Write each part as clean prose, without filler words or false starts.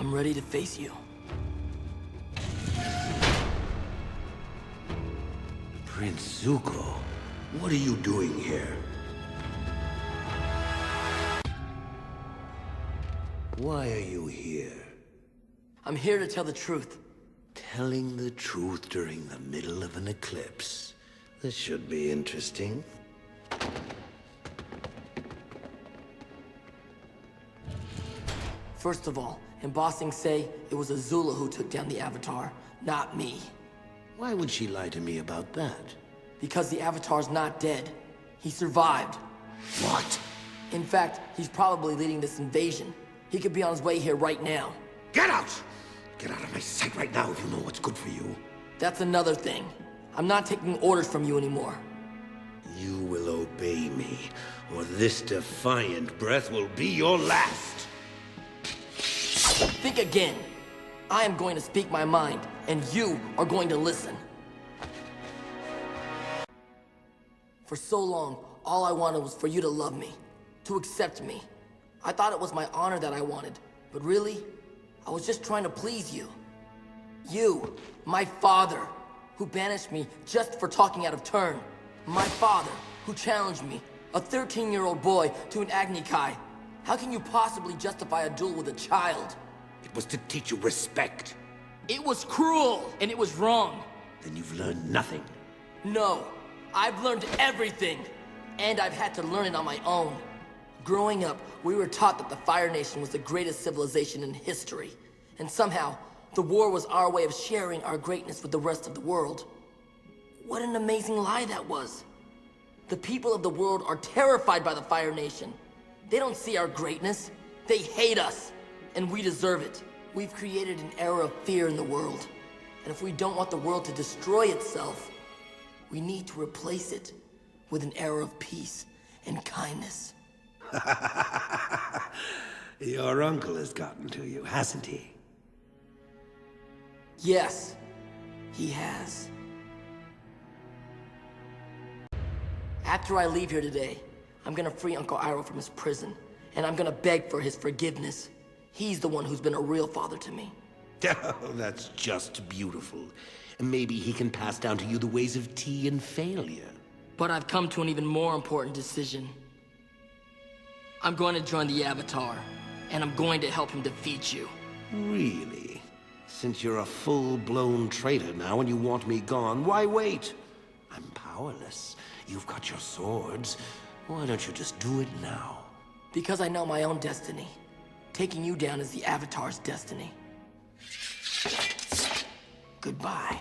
I'm ready to face you. Prince Zuko, what are you doing here? Why are you here? I'm here to tell the truth. Telling the truth during the middle of an eclipse. This should be interesting. First of all, in Ba Sing Se, it was Azula who took down the Avatar, not me. Why would she lie to me about that? Because the Avatar's not dead. He survived. What? In fact, he's probably leading this invasion. He could be on his way here right now. Get out! Get out of my sight right now if you know what's good for you. That's another thing. I'm not taking orders from you anymore. You will obey me, or this defiant breath will be your last. Think again. I am going to speak my mind, and you are going to listen. For so long, all I wanted was for you to love me, to accept me. I thought it was my honor that I wanted, but really, I was just trying to please you. You, my father, who banished me just for talking out of turn. My father, who challenged me, a 13-year-old boy, to an Agni Kai. How can you possibly justify a duel with a child? It was to teach you respect. It was cruel, and it was wrong. Then you've learned nothing. No, I've learned everything, and I've had to learn it on my own. Growing up, we were taught that the Fire Nation was the greatest civilization in history, and somehow, the war was our way of sharing our greatness with the rest of the world. What an amazing lie that was. The people of the world are terrified by the Fire Nation. They don't see our greatness. They hate us, and we deserve it. We've created an era of fear in the world, and if we don't want the world to destroy itself, we need to replace it with an era of peace and kindness. Your uncle has gotten to you, hasn't he? Yes, he has. After I leave here today, I'm gonna free Uncle Iroh from his prison, and I'm gonna beg for his forgiveness. He's the one who's been a real father to me. Oh, that's just beautiful. And maybe he can pass down to you the ways of tea and failure. But I've come to an even more important decision. I'm going to join the Avatar, and I'm going to help him defeat you. Really? Since you're a full-blown traitor now and you want me gone, why wait? I'm powerless. You've got your swords. Why don't you just do it now? Because I know my own destiny. Taking you down is the Avatar's destiny. Goodbye.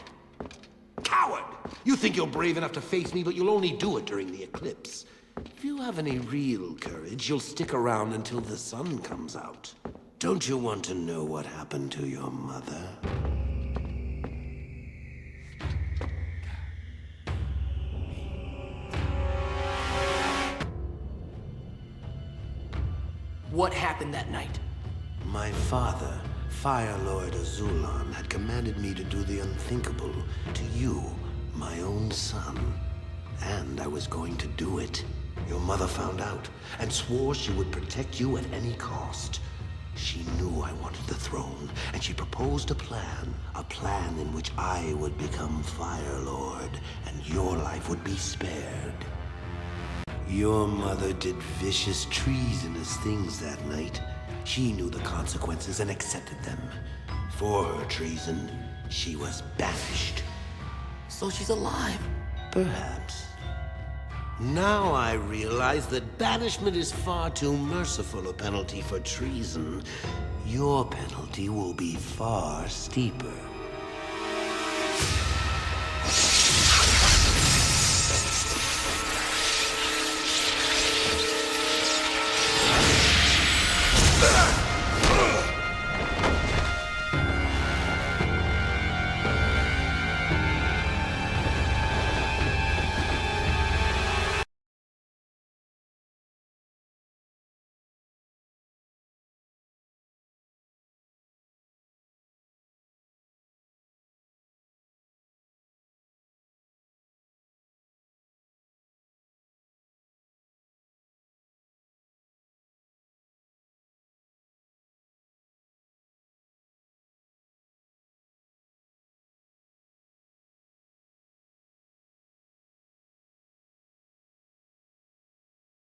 Coward! You think you're brave enough to face me, but you'll only do it during the eclipse. If you have any real courage, you'll stick around until the sun comes out. Don't you want to know what happened to your mother? What happened that night? My father, Firelord Ozai, had commanded me to do the unthinkable to you, my own son. And I was going to do it. Your mother found out, and swore she would protect you at any cost. She knew I wanted the throne, and she proposed a plan in which I would become Firelord, and your life would be spared. Your mother did vicious, treasonous things that night. She knew the consequences and accepted them. For her treason, she was banished. So she's alive? Perhaps. Now I realize that banishment is far too merciful a penalty for treason. Your penalty will be far steeper.